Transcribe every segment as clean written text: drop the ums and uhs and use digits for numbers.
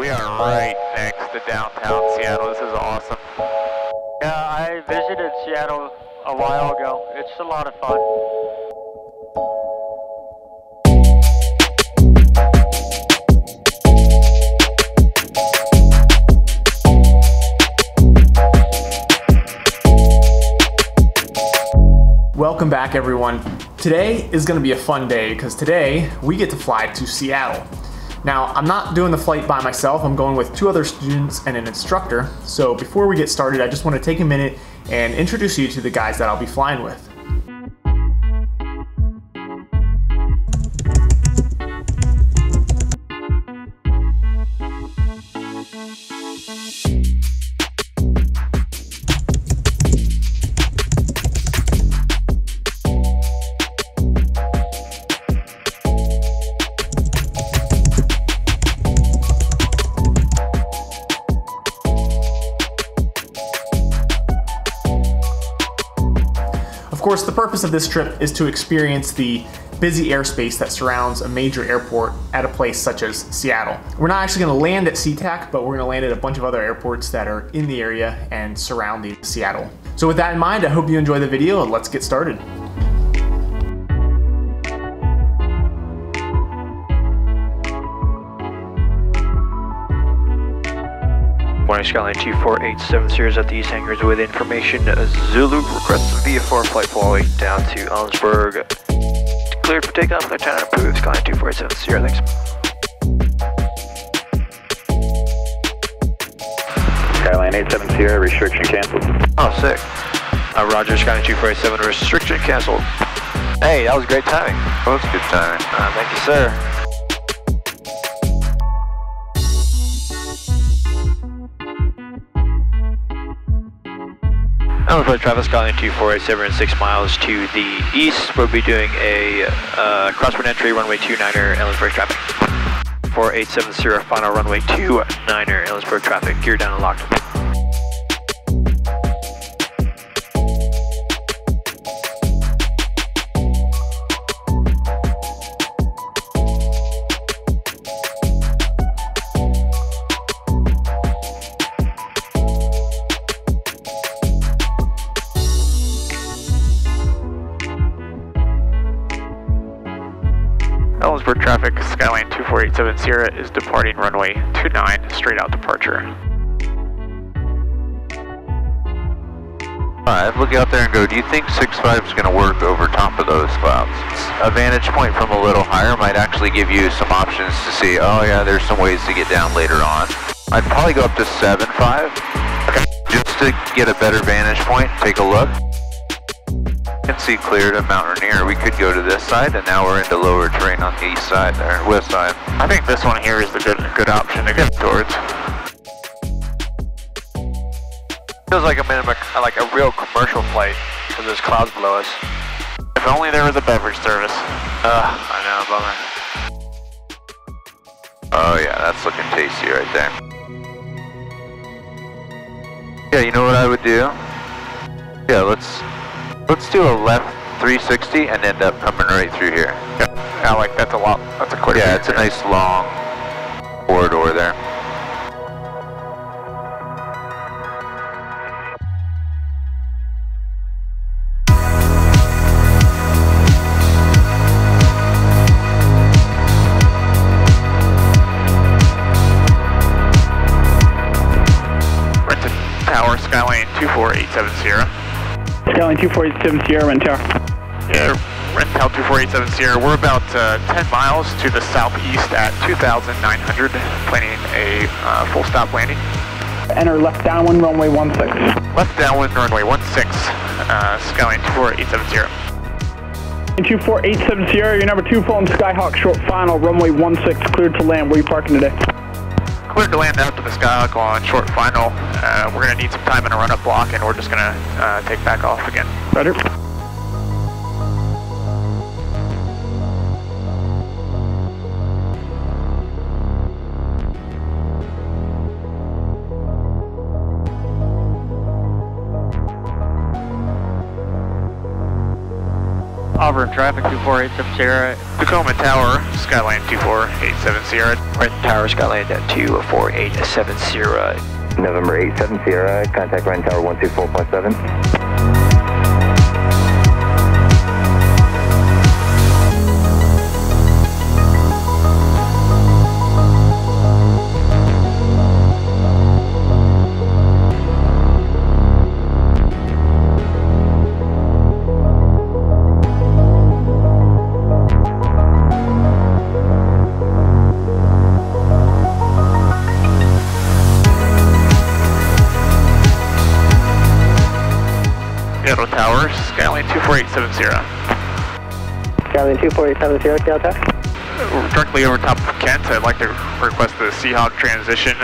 we are right next to downtown Seattle. This is awesome. Yeah, I visited Seattle a while ago. It's a lot of fun. Welcome back, everyone. Today is going to be a fun day because today we get to fly to Seattle. Now, I'm not doing the flight by myself. I'm going with 2 other students and an instructor. So before we get started, I just want to take a minute and introduce you to the guys that I'll be flying with. Of course, the purpose of this trip is to experience the busy airspace that surrounds a major airport at a place such as Seattle. We're not actually going to land at SeaTac, but we're going to land at a bunch of other airports that are in the area and surrounding Seattle. So with that in mind, I hope you enjoy the video and let's get started. Morning, Skyline 2487 Sears at the East Hangars with information. Zulu requests VFR flight following down to Ellensburg. Cleared for takeoff, Lieutenant approved. Skyline 2487 Sierra, thanks. Skyline 87 Sierra, restriction canceled. Oh, sick. Roger, Skyline 2487, restriction canceled. Hey, that was great timing. That was good timing. Thank you, sir. Ellensburg traffic, Skyline 2487 and 6 miles to the east. We'll be doing a crosswind entry, runway 29er, Ellensburg traffic. 4870, final runway 29er, Ellensburg traffic, gear down and locked. Ellensburg traffic, Skyline 2487 Sierra is departing runway 29, straight out departure. Alright, look out there and go, do you think 6.5 is going to work over top of those clouds? A vantage point from a little higher might actually give you some options to see, oh yeah, there's some ways to get down later on. I'd probably go up to 7.5, okay, just to get a better vantage point, take a look. You can see clear to Mount Rainier. We could go to this side, and now we're into lower terrain on the east side there, west side. I think this one here is the good option to get towards. Feels like I'm in a real commercial flight because there's clouds below us. If only there was a beverage service. I know, bummer. Oh yeah, that's looking tasty right there. Yeah, you know what I would do? Yeah, let's do a left 360 and end up coming right through here. Yeah, like that's a quick. Yeah, it's a nice long corridor there. Renton Tower, Skyline 2487 Sierra. Skyline 2487 Sierra, Renton Tower. Yeah, Renton Tower 2487 Sierra. We're about 10 miles to the southeast at 2,900, planning a full stop landing. Enter left downwind runway 16. Left downwind runway 16, Skyline 2487 Sierra. 2487 Sierra, your number 2 phone, Skyhawk, short final, runway 16, cleared to land. Where are you parking today? Cleared to land after the Skyhawk on short final. We're going to need some time in a run-up block, and we're just going to take back off again. Roger. Auburn, traffic 2487 Sierra. Tacoma Tower, Skyline 2487 Sierra. Renton Tower, Skyline 2487 Sierra. November 87 Sierra, contact Renton Tower 124.7. Seattle Tower, Skyline 2487 Sierra. Skyline 2487 Sierra, Seattle Tower. Directly over top of Kent, I'd like to request the Seahawk transition.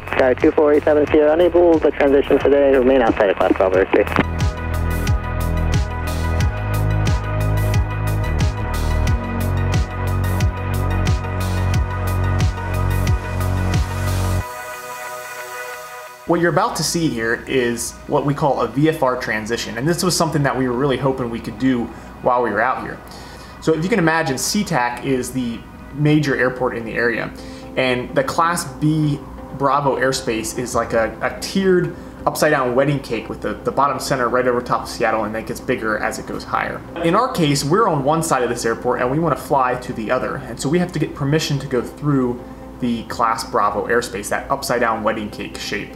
Sky 2487 Sierra, unable to transition today, remain outside of Class 12 airspace. What you're about to see here is what we call a VFR transition, and this was something that we were really hoping we could do while we were out here. So if you can imagine, SeaTac is the major airport in the area, and the Class B Bravo airspace is like a tiered upside down wedding cake with the bottom center right over top of Seattle, and then it gets bigger as it goes higher. In our case, we're on one side of this airport and we want to fly to the other, and so we have to get permission to go through the Class Bravo airspace, that upside down wedding cake shape.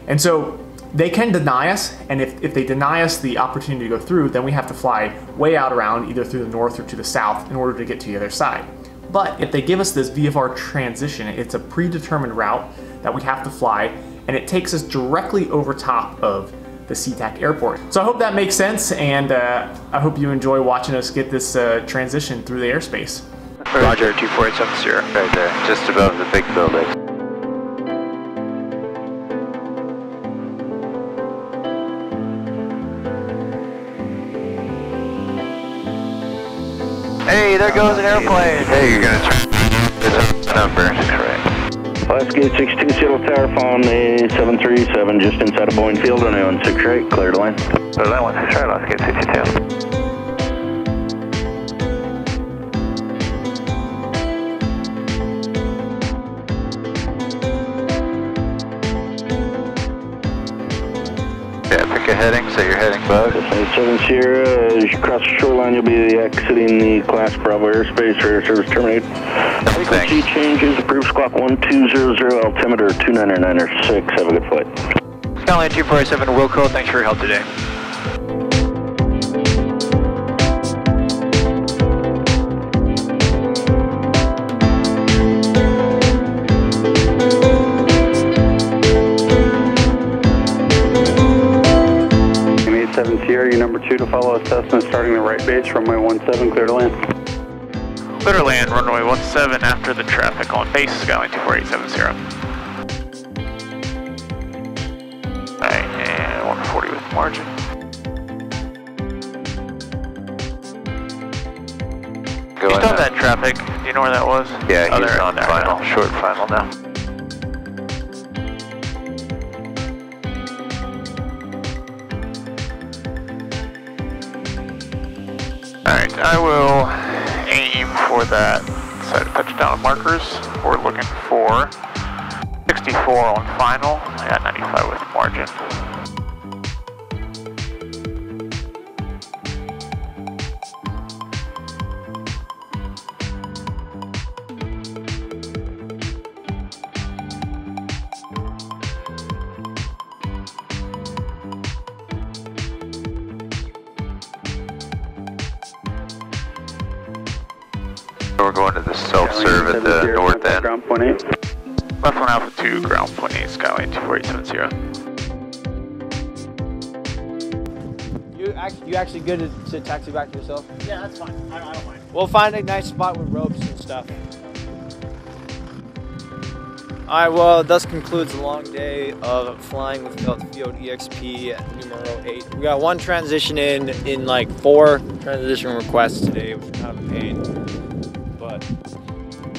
And so they can deny us, and if they deny us the opportunity to go through, then we have to fly way out around, either through the north or to the south, in order to get to the other side. But if they give us this VFR transition, it's a predetermined route that we have to fly, and it takes us directly over top of the SeaTac airport. So I hope that makes sense, and I hope you enjoy watching us get this transition through the airspace. Roger, 2487 Sierra. Right there, just above the big building. Hey, there goes an airplane. Hey, you're gonna try this number. Correct. Westgate 62 Seattle Tower, phone A737, just inside of Boeing Field, runway 168, clear to land. So that one's right, Westgate 62. Yeah, pick a heading, so you're heading bug. 7 Sierra, as you cross the shoreline, you'll be exiting the Class Bravo airspace, air service terminated. Frequency changes, approved squawk 1200, altimeter 29906, have a good flight. Skyline 2487 Wilco, thanks for your help today. Sierra, you number 2 to follow a Cessna starting the right base, runway 17, clear to land. Clear to land, runway 17 after the traffic on base, Skyline 2487 Sierra. Alright, and 140 with margin. You still have that traffic, do you know where that was? Yeah, he's there, on there, final, now. short final now. Alright, I will aim for that side of touchdown markers. We're looking for 64 on final. I got 95 with margin. We're going to the self-serve at the north end. Ground point 8. Left one Alpha 2, ground point 8, Skyline 2487 Sierra. You actually good to taxi back to yourself? Yeah, that's fine. I don't mind. We'll find a nice spot with ropes and stuff. Alright, well, thus concludes a long day of flying with Field EXP numero 8. We got one transition in like 4 transition requests today, which is kind of a pain. But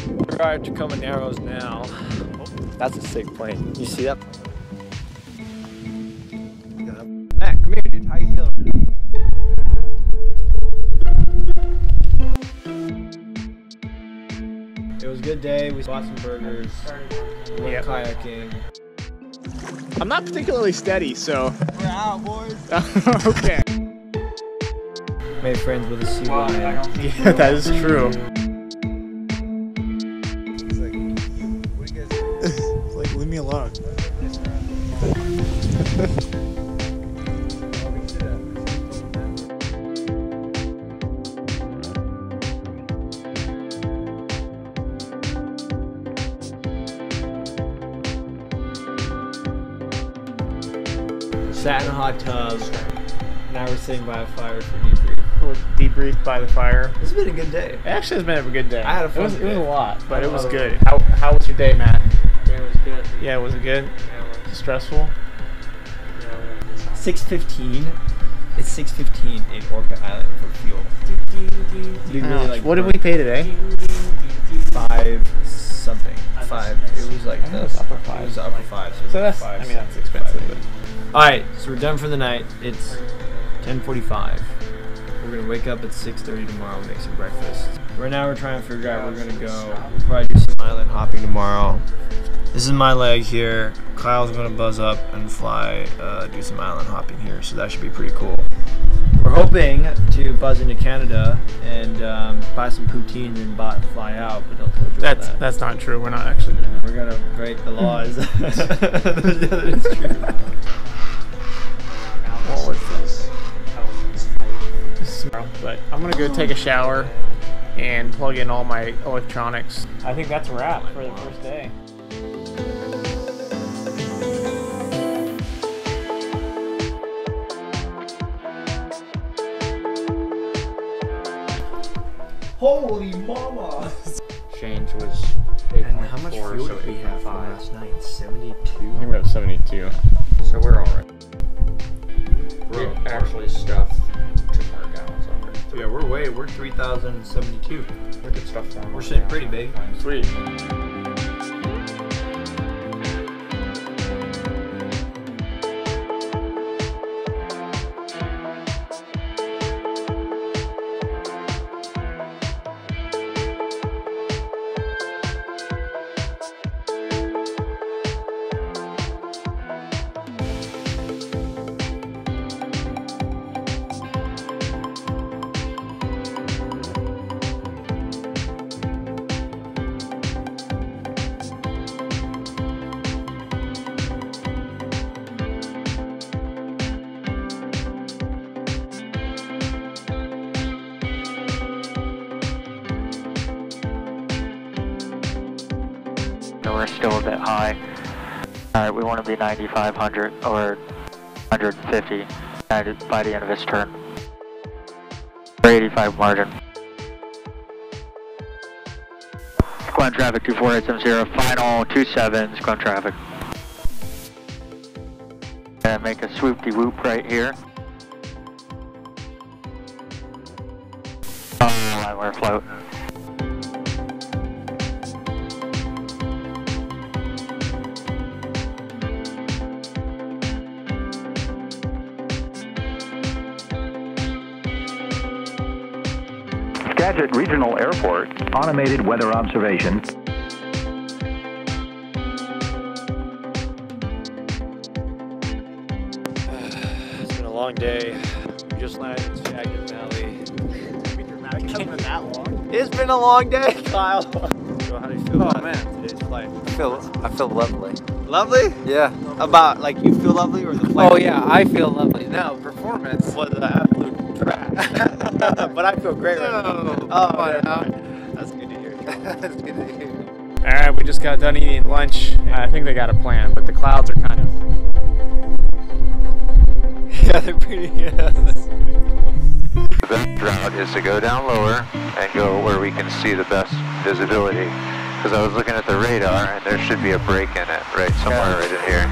we're at Tacoma Narrows now. Oh, that's a sick plane. You see that? Matt, come here, dude. How you feeling? day. We bought some burgers. We went kayaking. I'm not particularly steady, so. We're out, boys. Okay. Made friends with a sea lion. Yeah, that is true. He's like, what do you guys do? Like, leave me alone. Sat in a hot tub. Now we're sitting by a fire for debrief. We'll debrief by the fire. It's been a good day. It actually has been a good day. I had a fun It was a lot, but it was good. Day. How was your day, Matt? Yeah, it was good. Yeah, was it good? Yeah, it was. Stressful? 6:15. It's 6:15 in Orca Island for fuel. We really like. What did we pay today? 5 something. 5. It was like it was upper 5. It was upper 5. So that's. Five, I mean, that's expensive. But. All right, so we're done for the night. It's 10:45. We're gonna wake up at 6:30 tomorrow and make some breakfast. Right now we're trying to figure out where we're gonna go. We'll probably do some island hopping tomorrow. This is my leg here. Kyle's gonna buzz up and fly, do some island hopping here, so that should be pretty cool. We're hoping to buzz into Canada and buy some poutine and fly out, but don't told you that. That's not true. We're not actually doing that. We're gonna break the laws. It's true. What was this? But I'm gonna go take a shower and plug in all my electronics. I think that's a wrap for the first day. Holy mama! Change was 8.4, And how much fuel so did we have from 8.5. last night? 72? I think we have 72. So we're alright. We actually stuffed 2 more gallons under. Yeah, we're 3,072. We could stuff 4 more. We're sitting pretty big. Sweet. We're still a bit high. Alright, we want to be 9,500 or 150 by the end of this turn. 85 margin. Ground traffic 24870, final 27, ground traffic. And make a swoop-de-whoop right here. Oh, we're floating. Skagit Regional Airport, automated weather observation. It's been a long day. We just landed in Skagit Valley. It hasn't been that long. It's been a long day, Kyle. So how do you feel about today's flight? I feel lovely. Lovely? Yeah. About, like, you feel lovely or the flight? Oh yeah, I feel lovely. No, performance. Was an absolute trash. But I feel great right now. Oh, yeah. That's good to hear. That's good to hear. Alright, we just got done eating lunch. I think they got a plan, but the clouds are kind of... Yeah, they're pretty, The best route is to go down lower and go where we can see the best visibility. Because I was looking at the radar and there should be a break in it, right somewhere right in here.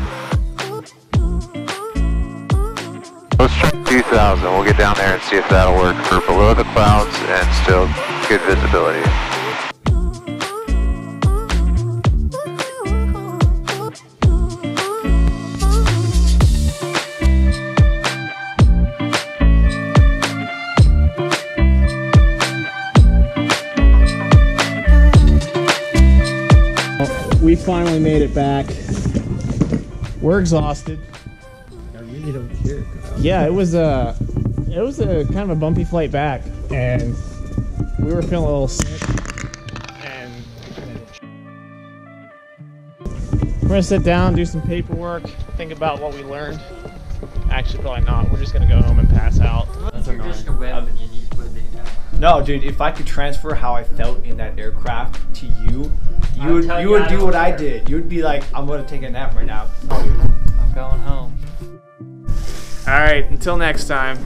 Let's try 2,000. We'll get down there and see if that'll work for below the clouds and still good visibility. finally made it back. We're exhausted. I really don't care. Yeah, it was a kind of a bumpy flight back, and we were feeling a little sick. And we're gonna sit down, do some paperwork, think about what we learned. Actually, probably not. We're just gonna go home and pass out. That's annoying. Just a web and you need to put it in. No, dude. If I could transfer how I felt in that aircraft to you, you would do what I did. You would be like, I'm gonna take a nap right now. I'm going home. All right. Until next time.